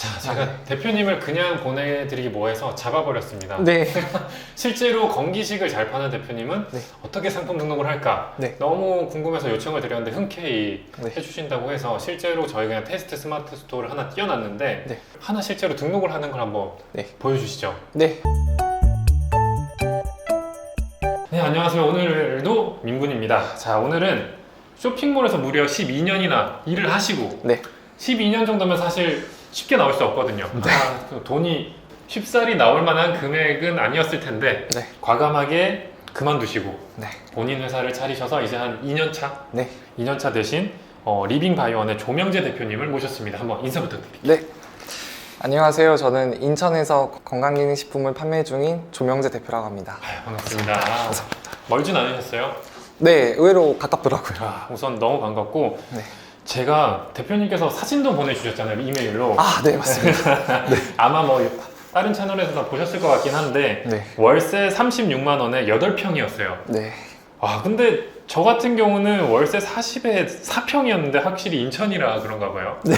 자, 제가 대표님을 그냥 보내드리기 뭐해서 잡아버렸습니다. 네. 실제로 건기식을 잘 파는 대표님은 네. 어떻게 상품 등록을 할까? 네. 너무 궁금해서 요청을 드렸는데 흔쾌히 네. 해주신다고 해서 실제로 저희 그냥 테스트 스마트 스토어를 하나 띄워놨는데 네. 하나 실제로 등록을 하는 걸 한번 네. 보여주시죠. 네. 네, 안녕하세요. 오늘도 민군입니다. 자, 오늘은 쇼핑몰에서 무려 12년이나 일을 하시고 네. 12년 정도면 사실 쉽게 나올 수 없거든요. 그 돈이 쉽사리 나올 만한 금액은 아니었을 텐데 네. 과감하게 그만두시고 네. 본인 회사를 차리셔서 이제 한 2년 차? 네. 2년 차 되신 리빙바이원의 조명재 대표님을 모셨습니다. 한번 인사 부탁드립니다. 네. 안녕하세요. 저는 인천에서 건강기능식품을 판매 중인 조명재 대표라고 합니다. 아유, 반갑습니다. 멀진 않으셨어요? 네, 의외로 가깝더라고요. 우선 너무 반갑고 네. 제가 대표님께서 사진도 보내주셨잖아요. 이메일로. 네, 맞습니다. 아마 뭐 다른 채널에서 다 보셨을 것 같긴 한데 네. 월세 36만 원에 8평이었어요. 네. 근데 저 같은 경우는 월세 40에 4평이었는데 확실히 인천이라 그런가 봐요. 네.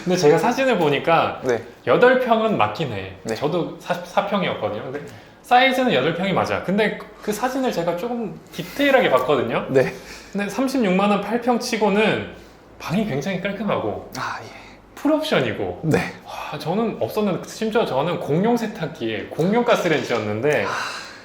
근데 제가 사진을 보니까 네. 8평은 맞긴 해. 네. 저도 44평이었거든요. 근데 사이즈는 8평이 맞아. 근데 그 사진을 제가 조금 디테일하게 봤거든요. 네. 근데 36만 원 8평 치고는 방이 굉장히 깔끔하고 예. 풀옵션이고 네. 저는 없었는데 심지어 저는 공용 세탁기에 공용 가스레인지였는데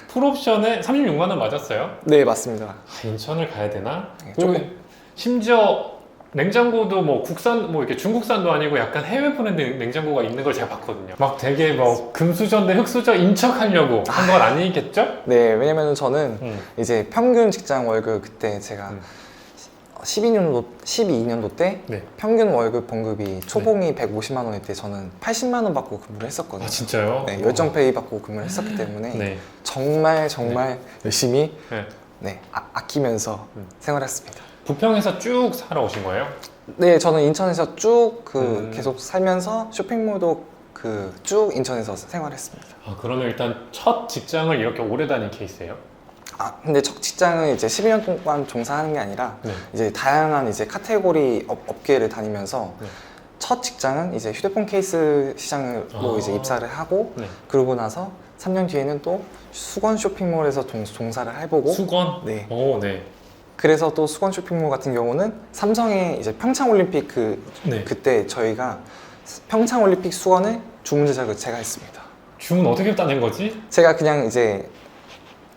풀옵션에 36만 원 맞았어요? 네, 맞습니다. 인천을 가야 되나? 네, 그리고 조금- 심지어 냉장고도 뭐 국산 뭐 이렇게 중국산도 아니고 약간 해외 브랜드 냉장고가 있는 걸 제가 봤거든요. 막 되게 뭐 금수저 대 흑수저 인척하려고 한 건 아니겠죠? 네, 왜냐면 저는 이제 평균 직장 월급 그때 제가 12년도 때 네. 평균 월급 봉급이 초봉이 150만 원일 때 저는 80만 원 받고 근무를 했었거든요. 진짜요? 네, 열정페이 받고 근무를 했었기 때문에 네. 정말 열심히 네. 아끼면서 생활했습니다. 부평에서 쭉 살아오신 거예요? 네, 저는 인천에서 쭉 계속 음. 살면서 쇼핑몰도 쭉 인천에서 생활했습니다. 그러면 일단 첫 직장을 이렇게 오래 다닌 케이스예요? 근데 첫 직장은 이제 12년 동안 종사하는 게 아니라 네. 이제 다양한 이제 카테고리 업계를 다니면서 네. 첫 직장은 이제 휴대폰 케이스 시장으로 이제 입사를 하고 네. 그러고 나서 3년 뒤에는 또 수건 쇼핑몰에서 종사를 해보고 수건? 네. 오, 네. 그래서 또 수건 쇼핑몰 같은 경우는 삼성의 이제 평창올림픽 네. 그때 저희가 평창올림픽 수건을 주문 제작을 제가 했습니다. 주문 어떻게 따낸 거지? 제가 그냥 이제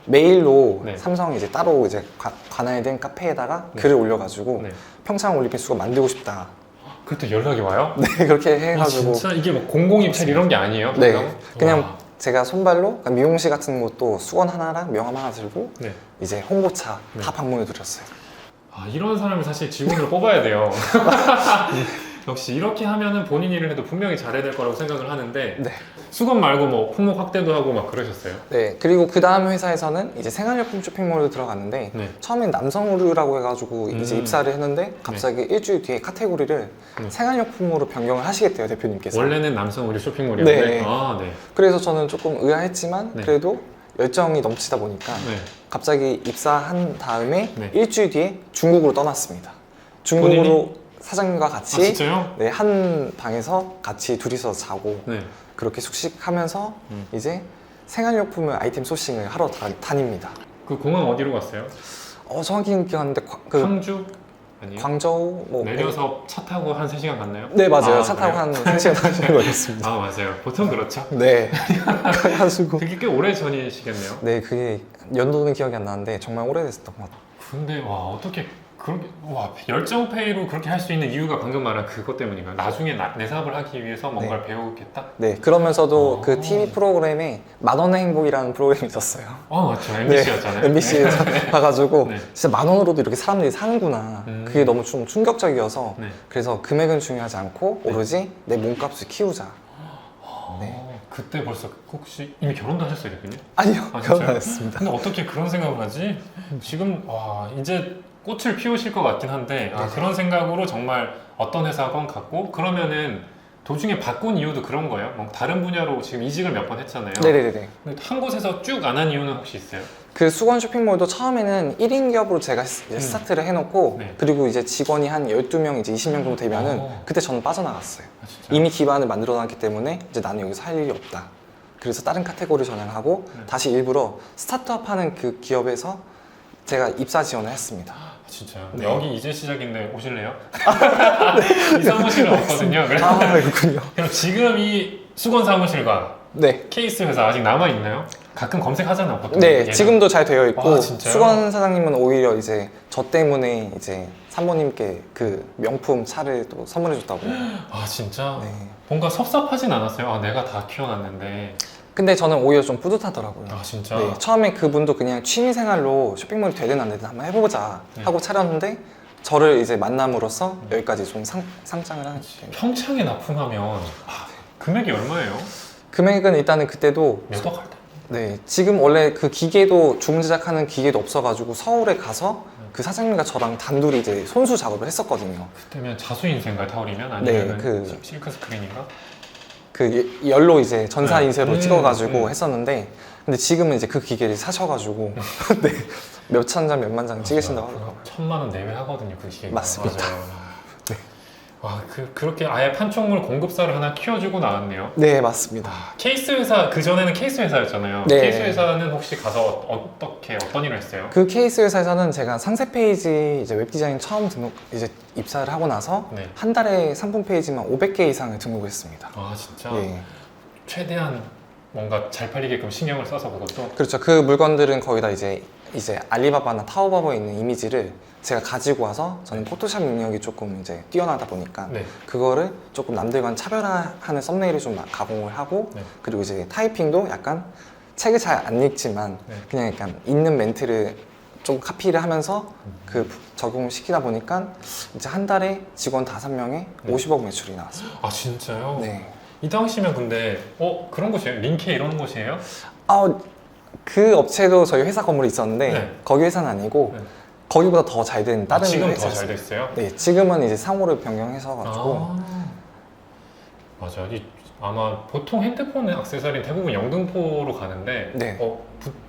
메일로 네. 삼성 이제 따로 이제 관할된 카페에다가 네. 글을 올려가지고 네. 평창올림픽 수건 만들고 싶다. 그때 연락이 와요? 네, 그렇게 해가지고 진짜 이게 뭐 공공입찰 이런 게 아니에요? 네, 방금? 그냥 와. 제가 손발로 그러니까 미용실 같은 곳도 수건 하나랑 명함 하나 들고 네. 이제 홍보차 네. 다 방문해 드렸어요. 이런 사람을 사실 직원으로 뽑아야 돼요. 역시 이렇게 하면은 본인 일을 해도 분명히 잘해야 될 거라고 생각을 하는데 네. 수건 말고 뭐 품목 확대도 하고 막 그러셨어요? 네, 그리고 그 다음 회사에서는 이제 생활용품 쇼핑몰로 들어갔는데 네. 처음엔 남성 의류라고 해가지고 이제 입사를 했는데 갑자기 일주일 뒤에 카테고리를 네. 생활용품으로 변경을 하시겠대요, 대표님께서. 원래는 남성 의류 쇼핑몰이었는데 네. 네. 그래서 저는 조금 의아했지만 네. 그래도 열정이 넘치다 보니까 네. 갑자기 입사한 다음에 네. 일주일 뒤에 중국으로 떠났습니다. 중국으로 본인이? 사장님과 같이 진짜요? 네, 한 방에서 같이 둘이서 자고 네. 그렇게 숙식하면서 음. 이제 생활용품을 아이템 소싱을 하러 다닙니다. 그 공항 어디로 갔어요? 정확히는 기억하는데 광주? 아니요? 광저우 뭐 내려서 차 타고 한 3시간 갔나요? 네, 맞아요. 차 타고 그래요? 한 3시간 4시간 걸렸습니다. 맞아요. 보통 그렇죠. 네. 가지고 그게 꽤 오래 전이시겠네요. 네, 그게 연도는 기억이 안 나는데 정말 오래됐었던 것 같아요. 근데 어떻게 그렇게 열정페이로 그렇게 할 수 있는 이유가 방금 말한 그것 때문인가요? 나중에 내 사업을 하기 위해서 뭔가를 배우겠다? 네, 그러면서도 아. 그 TV 프로그램에 만원의 행복이라는 프로그램이 있었어요. 맞죠. MBC였잖아요. MBC에서 봐가지고 네. 진짜 10,000원으로도 이렇게 사람들이 사는구나. 그게 너무 좀 충격적이어서 네. 그래서 금액은 중요하지 않고 오로지 내 몸값을 키우자. 네. 그때 벌써 혹시 이미 결혼도 하셨어요, 대표님? 아니요, 아, 결혼 진짜요? 안 했습니다. 근데 어떻게 그런 생각을 하지? 지금 이제 꽃을 피우실 것 같긴 한데 네. 그런 생각으로 정말 어떤 회사건 갖고 그러면은 도중에 바꾼 이유도 그런 거예요? 뭐 다른 분야로 지금 이직을 몇 번 했잖아요. 네네네. 근데 한 곳에서 쭉 안 한 이유는 혹시 있어요? 그 수건 쇼핑몰도 처음에는 1인 기업으로 제가 이제 스타트를 해놓고 네. 그리고 이제 직원이 한 12명, 이제 20명 정도 되면은 그때 저는 빠져나갔어요. 아, 진짜? 이미 기반을 만들어 놨기 때문에 이제 나는 여기서 할 일이 없다. 그래서 다른 카테고리 전향하고 다시 일부러 스타트업 하는 그 기업에서 제가 입사 지원을 했습니다. 아, 진짜요? 네. 여기 이제 시작인데 오실래요? 이 사무실은 없거든요. 그래서 아, 그렇군요. 그럼 지금 이 수건 사무실과 네. 케이스 회사 아직 남아 있나요? 가끔 검색하잖아요, 보통. 네, 얘는. 지금도 잘 되어 있고 아, 진짜요? 수건 사장님은 오히려 이제 저 때문에 이제 사모님께 그 명품 차를 또 선물해 줬다고. 아, 진짜? 네. 뭔가 섭섭하진 않았어요? 아, 내가 다 키워놨는데. 근데 저는 오히려 좀 뿌듯하더라고요. 아, 진짜? 네, 처음에 그분도 그냥 취미생활로 쇼핑몰이 되든 안 되든 한번 해보자 하고 차렸는데 저를 이제 만남으로써 여기까지 좀 상장을 하는 거예요. 평창에 납품하면 아, 금액이 얼마예요? 금액은 일단은 그때도 몇 억 할 때? 네, 지금 원래 그 기계도 주문 제작하는 기계도 없어가지고 서울에 가서 그 사장님과 저랑 단둘이 이제 손수 작업을 했었거든요. 그때면 자수인쇄인가요? 타올이면? 아니면 네, 그- 실크 스크린인가? 그 열로 이제 전사 인쇄로 네. 찍어가지고 했었는데 근데 지금은 이제 그 기계를 사셔가지고 네, 몇천 장, 몇만 장 찍으신다고 하더라고요. 1,000만 원 내외 하거든요, 그 시계. 맞습니다. 맞아요. 와, 그렇게 아예 판촉물 공급사를 하나 키워주고 나왔네요. 네, 맞습니다. 아, 케이스 회사, 그전에는 케이스 회사였잖아요. 네. 케이스 회사는 혹시 가서 어떤 일을 했어요? 그 케이스 회사에서는 제가 상세 페이지 이제 웹 디자인 처음 등록 이제 입사를 하고 나서 네. 한 달에 상품 페이지만 500개 이상을 등록했습니다. 아, 진짜? 예. 최대한 뭔가 잘 팔리게끔 신경을 써서 그것도? 그렇죠. 그 물건들은 거의 다 이제 알리바바나 타오바바에 있는 이미지를 제가 가지고 와서 저는 포토샵 능력이 조금 이제 뛰어나다 보니까 네. 그거를 조금 남들과는 차별화하는 썸네일을 좀 가공을 하고 네. 그리고 이제 타이핑도 약간 책을 잘 안 읽지만 네. 그냥 약간 있는 멘트를 좀 카피를 하면서 그 적용을 시키다 보니까 이제 한 달에 직원 5명에 50억 매출이 나왔어요. 아, 진짜요? 네. 이 당시면 근데 그런 곳이에요? 링케 이런 곳이에요? 그 업체도 저희 회사 건물에 있었는데 네. 거기 회사는 아니고 네. 거기보다 더 잘 된 다른 지금 더 회사였어요. 잘 됐어요? 네, 지금은 이제 상호를 변경해서 가지고 아, 맞아. 아마 보통 핸드폰 액세서리는 대부분 영등포로 가는데 네.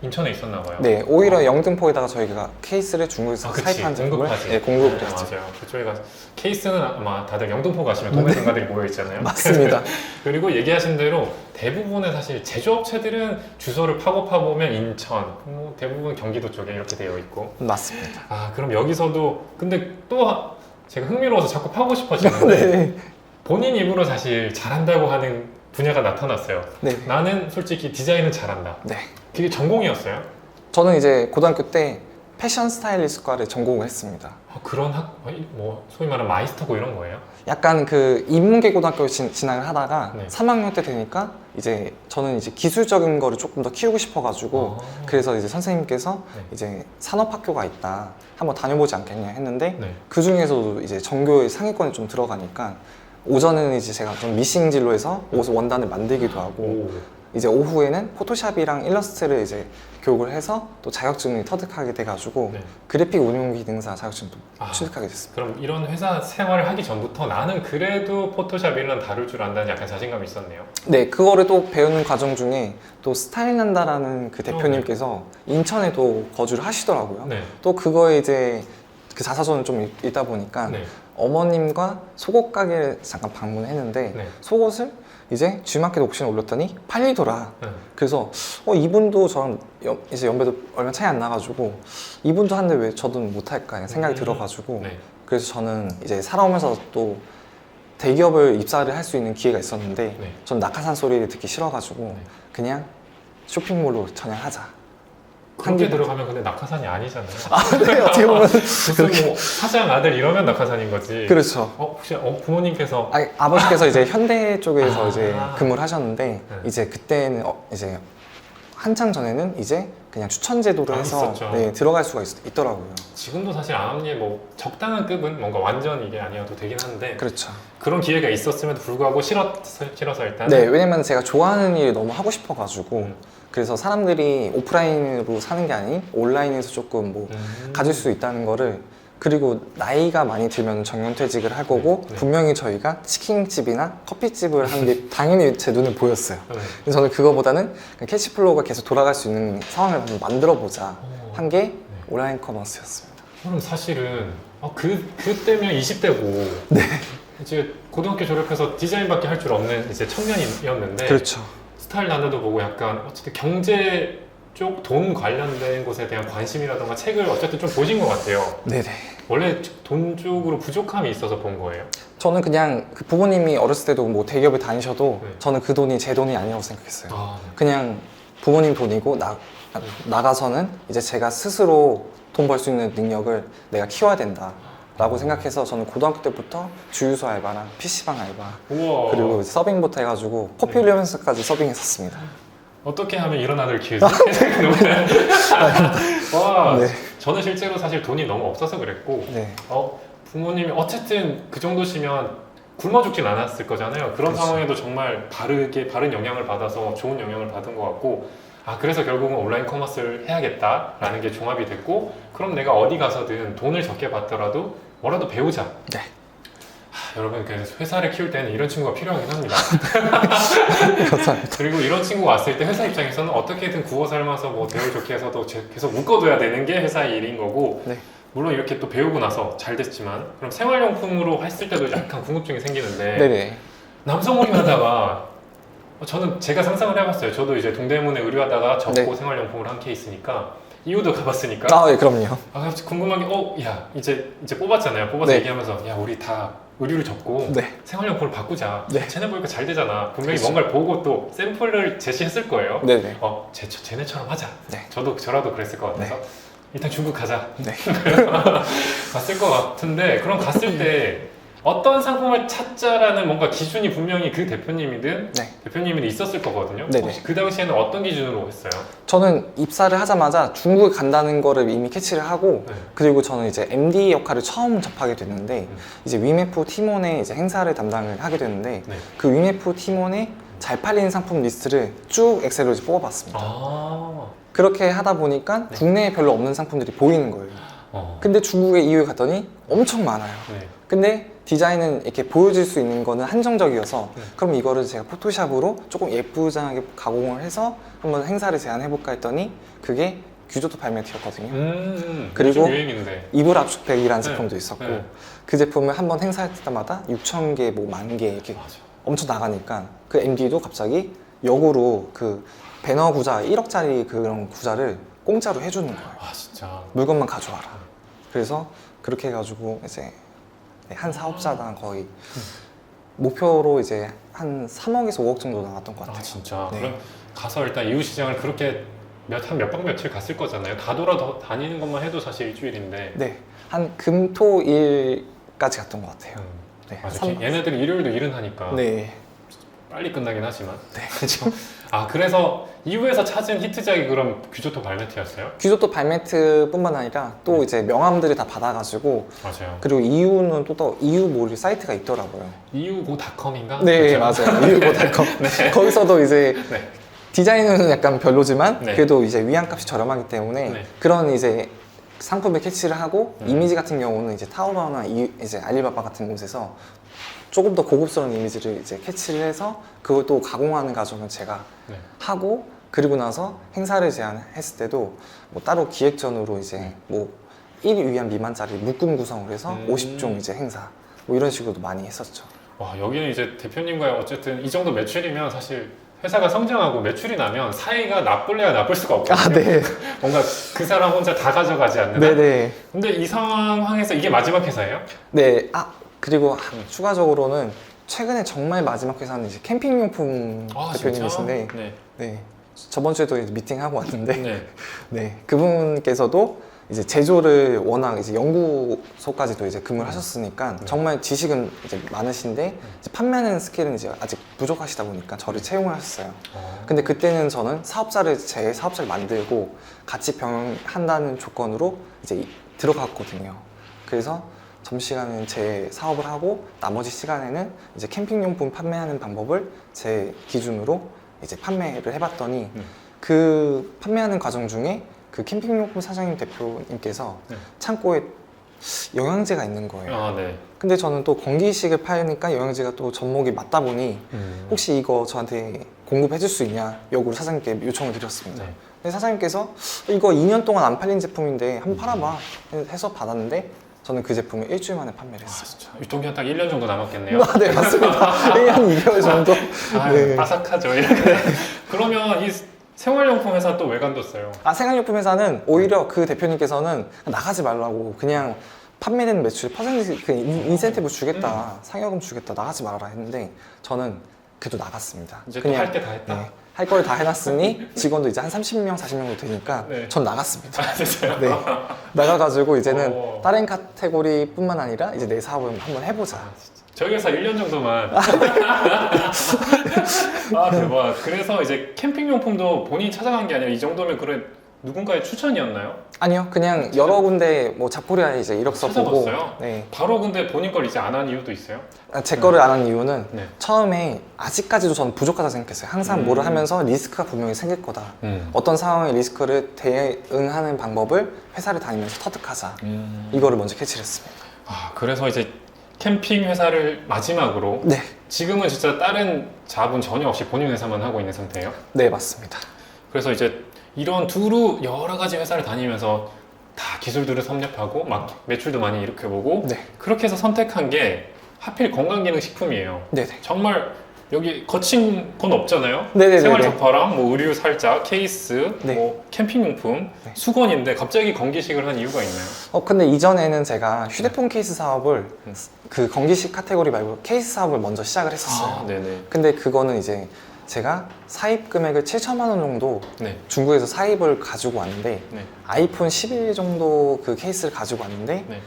인천에 있었나 봐요. 네, 오히려 영등포에다가 저희가 케이스를 중국에서 아, 그치. 사입한 제품을 공급하지. 네, 공급을 네, 했죠. 맞아요. 그쪽에 가서 케이스는 아마 다들 영등포 가시면 동네 등가들이 모여 있잖아요. 맞습니다. 그리고 얘기하신 대로 대부분의 사실 제조업체들은 주소를 파고 파보면 인천, 대부분 경기도 쪽에 이렇게 되어 있고. 맞습니다. 아, 그럼 여기서도 근데 또 제가 흥미로워서 자꾸 파고 싶어지는데 네. 본인 입으로 사실 잘한다고 하는 분야가 나타났어요. 네. 나는 솔직히 디자인은 잘한다. 네. 그게 전공이었어요? 저는 이제 고등학교 때 패션 스타일리스트과를 전공을 했습니다. 그런 소위 말하는 마이스터고 이런 거예요? 약간 그 인문계 고등학교 진학을 하다가 네. 3학년 때 되니까 이제 저는 이제 기술적인 거를 조금 더 키우고 싶어가지고 그래서 이제 선생님께서 네. 이제 산업학교가 있다 한번 다녀보지 않겠냐 했는데 네. 그 중에서도 이제 전교의 상위권에 좀 들어가니까 오전에는 이제 제가 좀 미싱 진로에서 옷 원단을 만들기도 하고 오. 이제 오후에는 포토샵이랑 일러스트를 이제 교육을 해서 또 자격증을 터득하게 돼가지고 네. 그래픽 운용 기능사 자격증도 아. 취득하게 됐습니다. 그럼 이런 회사 생활을 하기 전부터 나는 그래도 포토샵 일은 다룰 줄 안다는 약간 자신감이 있었네요. 네, 그거를 또 배우는 과정 중에 또 스타일난다라는 그 대표님께서 인천에도 거주를 하시더라고요. 네. 또 그거에 이제 그 자사전을 좀 읽다 보니까 네. 어머님과 속옷 가게를 잠깐 방문했는데 네. 속옷을 이제 G마켓 옥션에 올렸더니 팔리더라. 네. 그래서 이분도 저랑 이제 연배도 얼마 차이 안 나가지고 이분도 하는데 왜 저도 못할까 생각이 들어가지고 네. 그래서 저는 이제 살아오면서 또 대기업을 입사를 할 수 있는 기회가 있었는데 네. 전 낙하산 소리를 듣기 싫어가지고 네. 그냥 쇼핑몰로 전향하자. 그렇게 들어가면 근데 낙하산이 아니잖아요. 네, 어떻게 보면 무슨 뭐 사장 아들 이러면 낙하산인 거지. 그렇죠. 혹시 부모님께서 아버지께서 이제 현대 쪽에서 아. 이제 근무를 하셨는데 네. 이제 그때는 이제 한창 전에는 이제 그냥 추천 제도를 해서 있었죠. 네, 들어갈 수가 있더라고요. 지금도 사실 암암리에 뭐 적당한 급은 뭔가 완전 이게 아니어도 되긴 하는데 그렇죠. 그런 기회가 있었음에도 불구하고 싫어서 일단 네, 왜냐면 제가 좋아하는 일을 너무 하고 싶어가지고 음. 그래서 사람들이 오프라인으로 사는 게 아닌 온라인에서 조금 뭐 가질 수 있다는 거를 그리고 나이가 많이 들면 정년퇴직을 할 거고 네. 분명히 저희가 치킨집이나 커피집을 하는 게 당연히 제 눈에 보였어요. 네. 그래서 저는 그거보다는 그냥 캐시플로우가 계속 돌아갈 수 있는 상황을 한번 만들어 보자 한 게 온라인 커머스였습니다. 그럼 사실은 그때면 20대고 이제 고등학교 졸업해서 디자인밖에 할 줄 없는 이제 청년이었는데 그렇죠. 스타일 나눠도 보고 약간 어쨌든 경제 쪽 돈 관련된 것에 대한 관심이라던가 책을 어쨌든 좀 보신 것 같아요. 네네. 원래 돈 쪽으로 부족함이 있어서 본 거예요. 저는 그냥 그 부모님이 어렸을 때도 뭐 대기업에 다니셔도 네. 저는 그 돈이 제 돈이 아니라고 생각했어요. 아, 그냥 부모님 돈이고 나가서는 이제 제가 스스로 돈 벌 수 있는 능력을 내가 키워야 된다라고 생각해서 저는 고등학교 때부터 주유소 알바랑 PC방 알바 우와. 그리고 서빙부터 해가지고 커피 흘리면서까지 서빙했었습니다. 어떻게 하면 이런 아들 키우지? 와, 네. 저는 실제로 사실 돈이 너무 없어서 그랬고 네. 부모님이 어쨌든 그 정도시면 굶어 죽진 않았을 거잖아요. 그런 그렇죠. 상황에도 정말 바른 영향을 받아서 좋은 영향을 받은 것 같고 그래서 결국은 온라인 커머스를 해야겠다라는 게 종합이 됐고 그럼 내가 어디 가서든 돈을 적게 받더라도 뭐라도 배우자. 네. 여러분 그래서 회사를 키울 때는 이런 친구가 필요하긴 합니다. 감사합니다. 그리고 이런 친구가 왔을 때 회사 입장에서는 어떻게든 구워 삶아서 뭐 대우 좋게 해서도 계속 묶어둬야 되는 게 회사의 일인 거고 네. 물론 이렇게 또 배우고 나서 잘 됐지만 그럼 생활용품으로 했을 때도 약간 궁금증이 생기는데 네네. 남성 의류 하다가 저는 제가 상상을 해봤어요. 저도 이제 동대문에 의류하다가 접고 네. 생활용품을 한 케이스니까 이유도 가봤으니까 예, 그럼요. 갑자기 궁금한 게 야 이제 뽑았잖아요. 뽑아서 네. 얘기하면서 야 우리 다 의류를 접고 네. 생활용품을 바꾸자. 네. 쟤네 보니까 잘 되잖아. 분명히 그렇죠. 뭔가를 보고 또 샘플을 제시했을 거예요. 네네. 쟤네처럼 하자. 네. 저라도 그랬을 것 같아서 일단 중국 가자. 네. 갔을 것 같은데 그럼 갔을 때 어떤 상품을 찾자라는 뭔가 기준이 분명히 그 대표님이든 네. 대표님이 있었을 거거든요. 네네. 혹시 그 당시에는 어떤 기준으로 했어요? 저는 입사를 하자마자 중국에 간다는 거를 이미 캐치를 하고 네. 그리고 저는 이제 MD 역할을 처음 접하게 됐는데 이제 위메프 팀원의 이제 행사를 담당을 하게 됐는데 네. 그 위메프 팀원의 잘 팔리는 상품 리스트를 쭉 엑셀로 이제 뽑아봤습니다. 그렇게 하다 보니까 네. 국내에 별로 없는 상품들이 보이는 거예요. 근데 중국에 이후에 갔더니 엄청 많아요. 네. 근데 디자인은 이렇게 보여줄 수 있는 거는 한정적이어서 네. 그럼 이거를 제가 포토샵으로 조금 예쁘장하게 가공을 해서 한번 행사를 제안해볼까 했더니 그게 규조토 발매트였거든요. 그리고 그리고 유행인데. 이불 압축백이라는 네. 제품도 있었고 네. 그 제품을 한번 행사할 때마다 6,000개, 뭐 10,000개 이렇게 맞아. 엄청 나가니까 그 MD도 갑자기 역으로 그 배너 구자 1억짜리 그런 구자를 공짜로 해주는 거예요. 진짜. 물건만 가져와라. 그래서 그렇게 해가지고 이제 한 사업자당 거의 목표로 이제 한 3억에서 5억 정도 나왔던 것 같아요. 진짜. 네. 그럼 가서 일단 이웃 시장을 그렇게 몇 박 며칠 갔을 거잖아요. 다 다니는 것만 해도 사실 일주일인데. 네, 한 금, 토, 일까지 갔던 것 같아요. 네, 맞아. 삼- 얘네들이 일요일도 일은 하니까 네, 빨리 끝나긴 하지만. 네, 그렇죠. 그래서 이후에서 찾은 히트작이 그럼 규조토 발매트였어요? 규조토 발매트뿐만 아니라 또 이제 명함들을 다 받아가지고 맞아요. 그리고 이유는 또 이유 모를 사이트가 있더라고요. 이유고닷컴인가? 네, 그렇죠? 맞아요. 이유고닷컴. 거기서도 이제 네. 디자인은 약간 별로지만 네. 그래도 이제 위안값이 저렴하기 때문에 네. 그런 이제 상품을 캐치를 하고 음. 이미지 같은 경우는 이제 타오바오나 이제 알리바바 같은 곳에서 조금 더 고급스러운 이미지를 이제 캐치를 해서 그걸 또 가공하는 과정을 제가 네. 하고 그리고 나서 행사를 제안했을 때도 뭐 따로 기획전으로 이제 뭐 1위안 미만짜리 묶음 구성을 해서 50종 이제 행사 뭐 이런 식으로도 많이 했었죠. 와, 여기는 이제 대표님과의 어쨌든 이 정도 매출이면 사실 회사가 성장하고 매출이 나면 사이가 나쁠래야 나쁠 수가 없거든요. 네. 뭔가 그 사람 혼자 다 가져가지 않는 한. 네네. 근데 이 상황에서 이게 마지막 회사예요? 네. 그리고 추가적으로는 최근에 정말 마지막 회사는 이제 캠핑용품 대표님이신데 진짜? 네. 네. 저번 주에도 이제 미팅하고 왔는데 네. 네. 그분께서도 이제 제조를 워낙 이제 연구소까지도 이제 근무를 하셨으니까 정말 지식은 이제 많으신데 이제 판매하는 스킬은 이제 아직 부족하시다 보니까 저를 채용을 하셨어요. 근데 그때는 저는 제 사업자를 만들고 같이 병행한다는 조건으로 이제 들어갔거든요. 그래서 점심시간에는 제 사업을 하고 나머지 시간에는 이제 캠핑용품 판매하는 방법을 제 기준으로 이제 판매를 해봤더니 그 판매하는 과정 중에 그 캠핑용품 사장님 대표님께서 네. 창고에 영양제가 있는 거예요. 아, 네. 근데 저는 또 건기식을 파니까 영양제가 또 접목이 맞다 보니 혹시 이거 저한테 공급해 줄 수 있냐 역으로 사장님께 요청을 드렸습니다. 네. 근데 사장님께서 이거 2년 동안 안 팔린 제품인데 한번 팔아봐 해서 받았는데 저는 그 제품을 일주일 만에 판매를 아, 했어요. 진짜. 유통기한 딱 1년 정도 남았겠네요. 아, 네, 맞습니다. 1년 2개월 정도. 아, 네. 바삭하죠. 이렇게. 그러면 이 생활용품 회사 또 왜 관뒀어요? 생활용품 회사는 오히려 그 대표님께서는 나가지 말라고 그냥 판매되는 매출 퍼센티지 그 인센티브 주겠다, 상여금 주겠다, 나가지 말아라 했는데 저는 그래도 나갔습니다. 이제 또 할 때 다 했다. 네, 할 걸 다 해놨으니 직원도 이제 한 30명, 40명 정도 되니까 네. 전 나갔습니다. 아, 진짜요? 네, 나가가지고 이제는 어. 다른 카테고리뿐만 아니라 이제 내 사업을 한번 해보자. 저희 회사 1년 정도만. 아, 대박. 그래서 이제 캠핑용품도 본인이 찾아간 게 아니라 이 정도면 그래 누군가의 추천이었나요? 아니요, 그냥 여러 군데 뭐 잡코리아에 이제 이력서 보고 찾아봤어요? 네, 바로 근데 본인 걸 이제 안 한 이유도 있어요? 제 거를 안 한 이유는 네. 처음에 아직까지도 저는 부족하다 생각했어요. 항상 뭐를 하면서 리스크가 분명히 생길 거다. 어떤 상황의 리스크를 대응하는 방법을 회사를 다니면서 터득하자. 이거를 먼저 캐치를 했습니다. 아, 그래서 이제 캠핑 회사를 마지막으로 네, 지금은 진짜 다른 자본 전혀 없이 본인 회사만 하고 있는 상태예요? 네 맞습니다. 그래서 이제 이런 두루 여러 가지 회사를 다니면서 다 기술들을 섭렵하고 막 매출도 많이 일으켜보고 네, 그렇게 해서 선택한 게 하필 건강기능식품이에요. 네, 네. 정말 여기 거친 건 없잖아요. 네네네네. 생활잡화랑 뭐 의류 살짝, 케이스, 네. 뭐 캠핑용품, 네. 수건인데 갑자기 건기식을 한 이유가 있나요? 근데 이전에는 제가 휴대폰 케이스 사업을 그 건기식 카테고리 말고 케이스 사업을 먼저 시작을 했었어요. 아, 네네. 근데 그거는 이제 제가 사입 금액을 7천만 원 정도 네. 중국에서 사입을 가지고 왔는데 네. 아이폰 11 정도 그 케이스를 가지고 왔는데 네.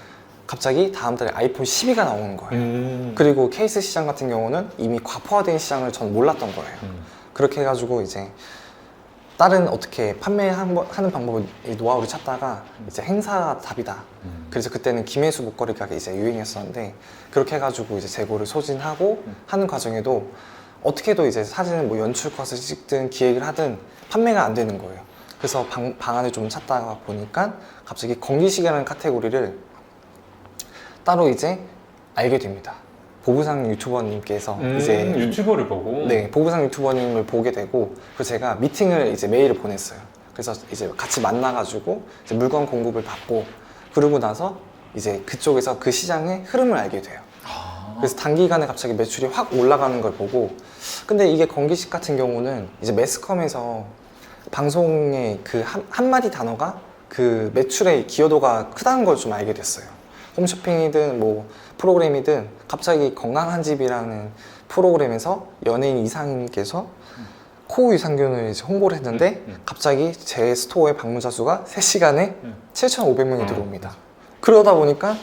갑자기 다음 달에 아이폰 12가 나오는 거예요. 그리고 케이스 시장 같은 경우는 이미 과포화된 시장을 전 몰랐던 거예요. 그렇게 해가지고 이제 다른 어떻게 판매하는 방법을 이 노하우를 찾다가 이제 행사가 답이다. 그래서 그때는 김혜수 목걸이가 이제 유행했었는데 그렇게 해가지고 이제 재고를 소진하고 하는 과정에도 어떻게도 이제 사진을 뭐 연출 컷을 찍든 기획을 하든 판매가 안 되는 거예요. 그래서 방안을 좀 찾다가 보니까 갑자기 건기식이라는 카테고리를 따로 이제 알게 됩니다. 보부상 유튜버님께서 이제 유튜버를 보고 네, 보부상 유튜버님을 보게 되고 그래서 제가 미팅을 이제 메일을 보냈어요. 그래서 이제 같이 만나가지고 이제 물건 공급을 받고 그러고 나서 이제 그쪽에서 그 시장의 흐름을 알게 돼요. 그래서 단기간에 갑자기 매출이 확 올라가는 걸 보고 근데 이게 건기식 같은 경우는 이제 매스컴에서 방송의 그 한마디 단어가 그 매출의 기여도가 크다는 걸 좀 알게 됐어요. 홈쇼핑이든 뭐 프로그램이든 갑자기 건강한 집이라는 프로그램에서 연예인 이상님께서 코우 유산균을 이제 홍보를 했는데 갑자기 제 스토어의 방문자 수가 3시간에 7,500명이 들어옵니다. 그러다 보니까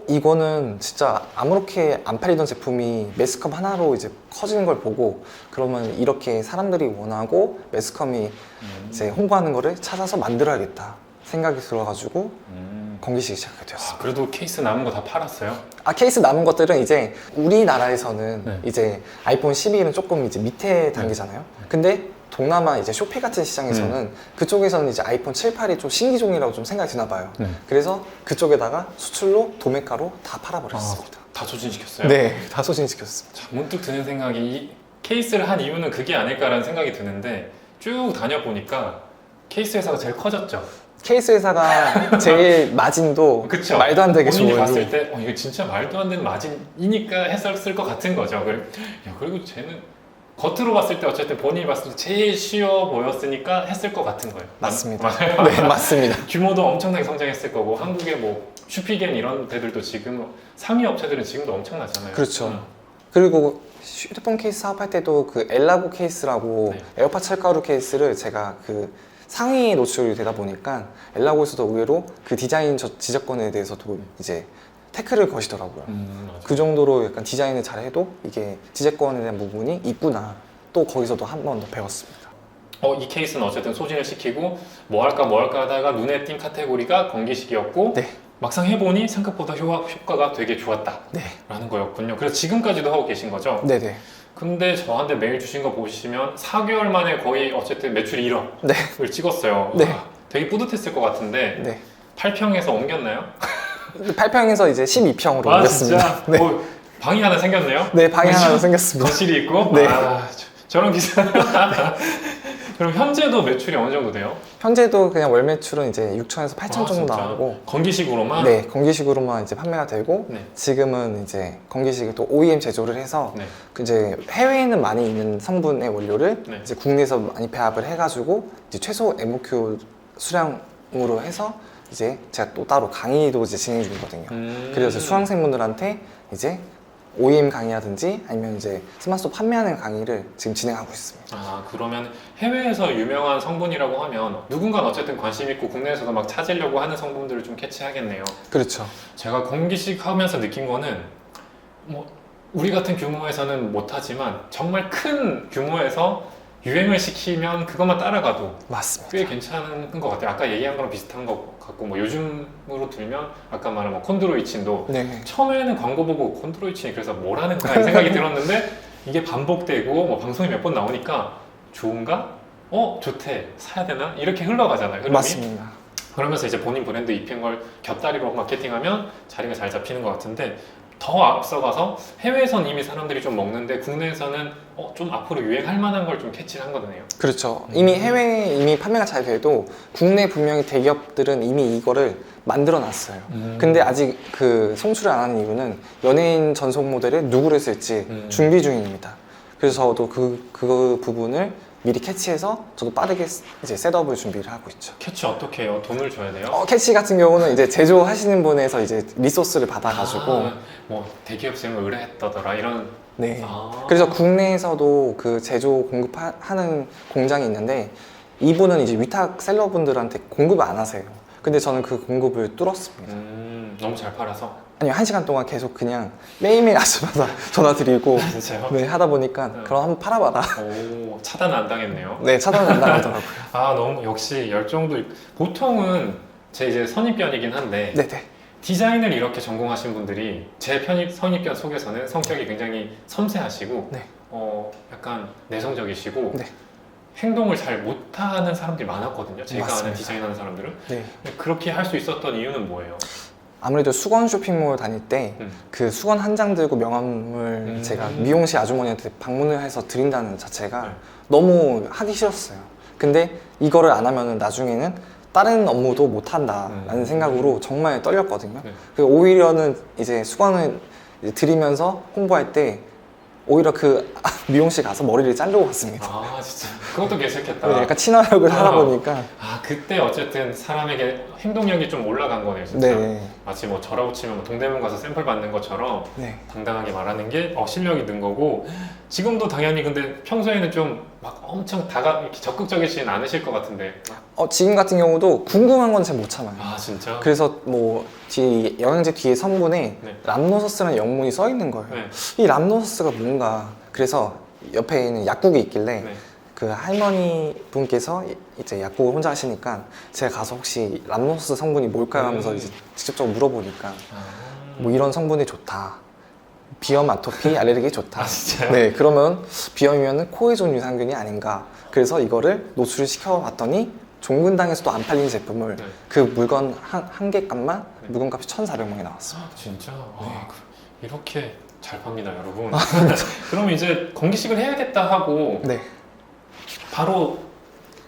이거는 진짜 아무렇게 안 팔리던 제품이 매스컴 하나로 이제 커지는 걸 보고 그러면 이렇게 사람들이 원하고 매스컴이 이제 홍보하는 거를 찾아서 만들어야겠다 생각이 들어가지고 건기식이 시작하게 되었습니다. 아, 그래도 케이스 남은 거 다 팔았어요? 케이스 남은 것들은 이제 우리나라에서는 네. 이제 아이폰 12는 조금 이제 밑에 단계잖아요. 근데 동남아 이제 쇼피 같은 시장에서는 그쪽에서는 이제 아이폰 7, 8이 좀 신기종이라고 좀 생각이 드나 봐요. 네. 그래서 그쪽에다가 수출로 도매가로 다 팔아버렸습니다. 다 소진시켰어요? 네, 다 소진시켰습니다. 자, 문득 드는 생각이 이 케이스를 한 이유는 그게 아닐까라는 생각이 드는데 쭉 다녀보니까 케이스 회사가 제일 커졌죠? 케이스 회사가 제일 마진도 그쵸? 말도 안 되게 본인이 좋아요. 봤을 때 이거 진짜 말도 안 되는 마진이니까 했었을 것 같은 거죠. 그리고 쟤는 겉으로 봤을 때 어쨌든 본인이 봤을 때 제일 쉬워 보였으니까 했을 것 같은 거예요. 맞습니다. 맞아요. 네, 맞습니다. 규모도 엄청나게 성장했을 거고 한국의 뭐 슈피겐 이런 데들도 지금 상위 업체들은 지금도 엄청나잖아요. 그렇죠. 그리고 휴대폰 케이스 사업할 때도 그 엘라고 케이스라고 네. 에어팟 찰가루 케이스를 제가 그 상위 노출이 되다 보니까 엘라고에서도 의외로 그 디자인 지적권에 대해서도 이제 태클을 거시더라고요. 맞아요. 그 정도로 약간 디자인을 잘해도 이게 지적권에 대한 부분이 있구나. 또 거기서도 한 번 더 배웠습니다. 이 케이스는 어쨌든 소진을 시키고 뭐 할까 하다가 눈에 띈 카테고리가 건기식이었고 네. 막상 해보니 생각보다 효과가 되게 좋았다 네. 라는 거였군요. 그래서 지금까지도 하고 계신 거죠? 네네. 근데 저한테 메일 주신 거 보시면 4개월 만에 거의 어쨌든 매출 1억을 네. 찍었어요. 네. 와, 되게 뿌듯했을 것 같은데 네. 8평에서 옮겼나요? 8평에서 이제 12평으로 아 옮겼습니다. 진짜? 네. 방이 하나 생겼네요? 네, 방이 하나 그렇죠? 생겼습니다. 거실이 있고? 네. 아, 저런 기사. 그럼 현재도 매출이 어느 정도 돼요? 현재도 그냥 월 매출은 이제 6천에서 8천 정도 진짜? 나오고, 건기식으로만? 네, 건기식으로만 이제 판매가 되고, 네. 지금은 이제 건기식을 또 OEM 제조를 해서 네. 그 이제 해외에는 많이 있는 성분의 원료를 네. 이제 국내에서 많이 배합을 해가지고 이제 최소 MOQ 수량으로 해서 이제 제가 또 따로 강의도 이제 진행 중이거든요. 그래서 수강생분들한테 이제 OEM 강의라든지 아니면 이제 스마트폰 판매하는 강의를 지금 진행하고 있습니다. 아, 그러면 해외에서 유명한 성분이라고 하면 누군가는 어쨌든 관심 있고 국내에서도 막 찾으려고 하는 성분들을 좀 캐치하겠네요. 그렇죠. 제가 건기식 하면서 느낀 거는 뭐 우리 같은 규모에서는 못하지만 정말 큰 규모에서 유행을 시키면 그것만 따라가도 맞습니다. 꽤 괜찮은 것 같아요. 아까 얘기한 거랑 비슷한 것 같고 뭐 요즘으로 들면 아까 말한 뭐 콘드로이친도 네. 처음에는 광고 보고 콘드로이친이 그래서 뭐라는 거야 이 생각이 들었는데 이게 반복되고 뭐 방송에 몇 번 나오니까 좋은가? 좋대. 사야 되나? 이렇게 흘러가잖아요. 흐름이. 맞습니다. 그러면서 이제 본인 브랜드 입힌 걸 곁다리로 마케팅하면 자리가 잘 잡히는 것 같은데 더 앞서가서 해외에선 이미 사람들이 좀 먹는데 국내에서는 좀 앞으로 유행할 만한 걸 좀 캐치를 한 거네요. 그렇죠. 이미 해외에 이미 판매가 잘 돼도 국내 분명히 대기업들은 이미 이거를 만들어 놨어요. 근데 아직 그 송출을 안 하는 이유는 연예인 전속 모델에 누구를 쓸지 준비 중입니다. 그래서 저도 그 부분을 미리 캐치해서 저도 빠르게 이제 셋업을 준비를 하고 있죠. 캐치 어떻게 해요? 돈을 줘야 돼요? 캐치 같은 경우는 이제 제조하시는 분에서 이제 리소스를 받아가지고 뭐 대기업 쌤을 의뢰했다더라 이런. 네. 아. 그래서 국내에서도 그 제조 공급하는 공장이 있는데 이분은 이제 위탁 셀러분들한테 공급을 안 하세요. 근데 저는 그 공급을 뚫었습니다. 너무 잘 팔아서. 아니요, 1시간 동안 계속 그냥 매일매일 아침마다 전화 드리고 진짜요? 네, 하다 보니까 그럼 한번 팔아봐라. 오, 차단 안 당했네요. 네, 차단 안 나가더라고요. 아, 너무 역시 열정도 보통은 제 이제 선입견이긴 한데 네네. 디자인을 이렇게 전공하신 분들이 제 선입견 속에서는 성격이 굉장히 섬세하시고 네. 약간 내성적이시고 네. 행동을 잘 못하는 사람들이 많았거든요. 제가 아는 맞습니다. 디자인하는 사람들은. 네. 근데 그렇게 할 수 있었던 이유는 뭐예요? 아무래도 수건 쇼핑몰 다닐 때 그 수건 한 장 들고 명함을 제가 미용실 아주머니한테 방문을 해서 드린다는 자체가 네. 너무 하기 싫었어요. 근데 이거를 안 하면 나중에는 다른 업무도 못 한다라는 생각으로 정말 떨렸거든요. 네. 오히려는 이제 수건을 이제 드리면서 홍보할 때 오히려 그 미용실 가서 머리를 자르고 갔습니다. 아, 진짜 그것도 괜찮겠다. 네, 약간 친화력을 하다 보니까 아, 그때 어쨌든 사람에게 행동력이 좀 올라간 거네요, 진짜. 네, 마치 뭐 저라고 치면 뭐 동대문 가서 샘플 받는 것처럼 네. 당당하게 말하는 게 실력이 는 거고, 지금도 당연히 근데 평소에는 좀 막 엄청 이렇게 적극적이진 않으실 것 같은데. 지금 같은 경우도 궁금한 건 잘 못 참아요. 아, 진짜? 그래서 뭐 뒤에 영양제 뒤에 성분에 네. 람노서스라는 영문이 써 있는 거예요. 네. 이 람노서스가 뭔가. 그래서 옆에 있는 약국이 있길래 네. 그 할머니 분께서 이제 약국을 혼자 하시니까 제가 가서 혹시 람노서스 성분이 뭘까요 하면서 이제 직접적으로 물어보니까 아, 뭐 이런 성분이 좋다. 비염, 아토피, 알레르기에 좋다. 아, 진짜요? 네, 그러면 비염이면 코에 좋은 유산균이 아닌가. 그래서 이거를 노출을 시켜봤더니 종근당에서도 안 팔리는 제품을 네. 그 물건 한 개 값만 물건값이 1,400원이 나왔어요. 진짜? 네. 이렇게 잘 팝니다, 여러분. 그러면 이제 건기식을 해야겠다 하고 네, 바로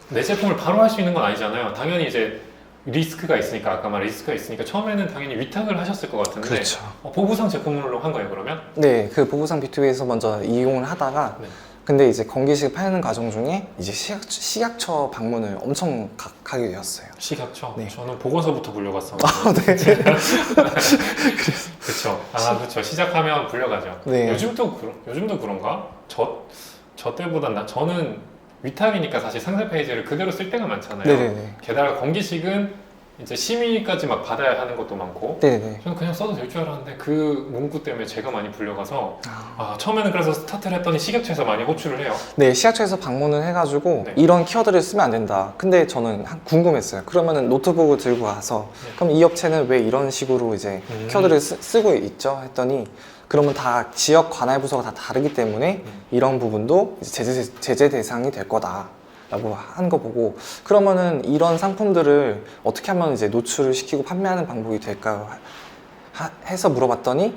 내 제품을 바로 할 수 있는 건 아니잖아요. 당연히 이제 리스크가 있으니까, 아까 말한 리스크가 있으니까 처음에는 당연히 위탁을 하셨을 것 같은데 그렇죠. 보부상 제품으로 한 거예요, 그러면? 네, 그 보부상 B2B에서 먼저 이용을 하다가 네. 근데 이제 건기식 파는 과정 중에 이제 식약처 방문을 엄청 가게 되었어요. 식약처? 네. 저는 보건소부터 불려갔어요. 네. 그쵸. 그쵸. 시작하면 불려가죠. 네. 요즘도 그런가? 저 때보다 저는 위탁이니까 사실 상세 페이지를 그대로 쓸 때가 많잖아요. 네네네. 게다가 건기식은 이제 심의까지 막 받아야 하는 것도 많고, 네네. 저는 그냥 써도 될 줄 알았는데 그 문구 때문에 제가 많이 불려가서 처음에는 그래서 스타트를 했더니 식약처에서 많이 호출을 해요. 네, 시약처에서 방문을 해가지고 네. 이런 키워드를 쓰면 안 된다. 근데 저는 궁금했어요. 그러면은 노트북을 들고 가서 네. 그럼 이 업체는 왜 이런 식으로 이제 키워드를 쓰고 있죠? 했더니 그러면 다 지역 관할 부서가 다 다르기 때문에 이런 부분도 이제 제재 대상이 될 거다. 라고 한 거 보고 그러면은 이런 상품들을 어떻게 하면 이제 노출을 시키고 판매하는 방법이 될까요? 해서 물어봤더니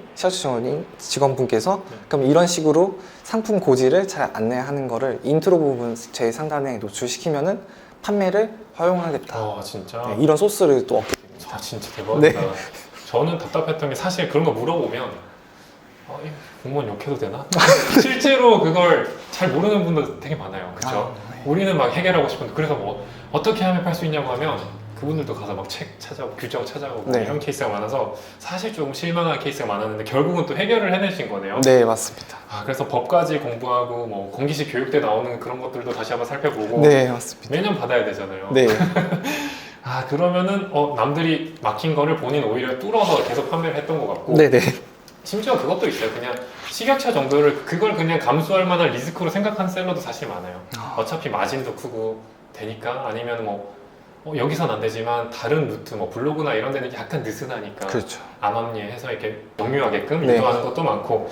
직원분께서 그럼 이런 식으로 상품 고지를 잘 안내하는 거를 인트로 부분 제 상단에 노출시키면은 판매를 허용하겠다. 진짜. 네, 이런 소스를 또 얻게 됩니다. 진짜 대박이다. 네. 저는 답답했던 게 사실 그런 거 물어보면 이 공무원 욕해도 되나? 실제로 그걸 잘 모르는 분들 되게 많아요. 그렇죠? 우리는 막 해결하고 싶은데 그래서 뭐 어떻게 하면 팔 수 있냐고 하면 그분들도 가서 막 책 찾아보고 규정 찾아보고 네. 이런 케이스가 많아서 사실 좀 실망한 케이스가 많았는데 결국은 또 해결을 해내신 거네요. 네, 맞습니다. 그래서 법까지 공부하고 뭐 공기시 교육대 나오는 그런 것들도 다시 한번 살펴보고 네, 맞습니다. 매년 받아야 되잖아요. 네. 그러면은 막힌 거를 본인 오히려 뚫어서 계속 판매를 했던 것 같고 네, 네. 심지어 그것도 있어요. 그냥 식약처 정도를 그걸 그냥 감수할 만한 리스크로 생각하는 셀러도 사실 많아요. 어차피 마진도 크고 되니까 아니면 여기선 안 되지만 다른 루트 블로그나 이런 데는 약간 느슨하니까 그렇죠. 암암리에 해서 이렇게 공유하게끔 네. 유도하는 것도 많고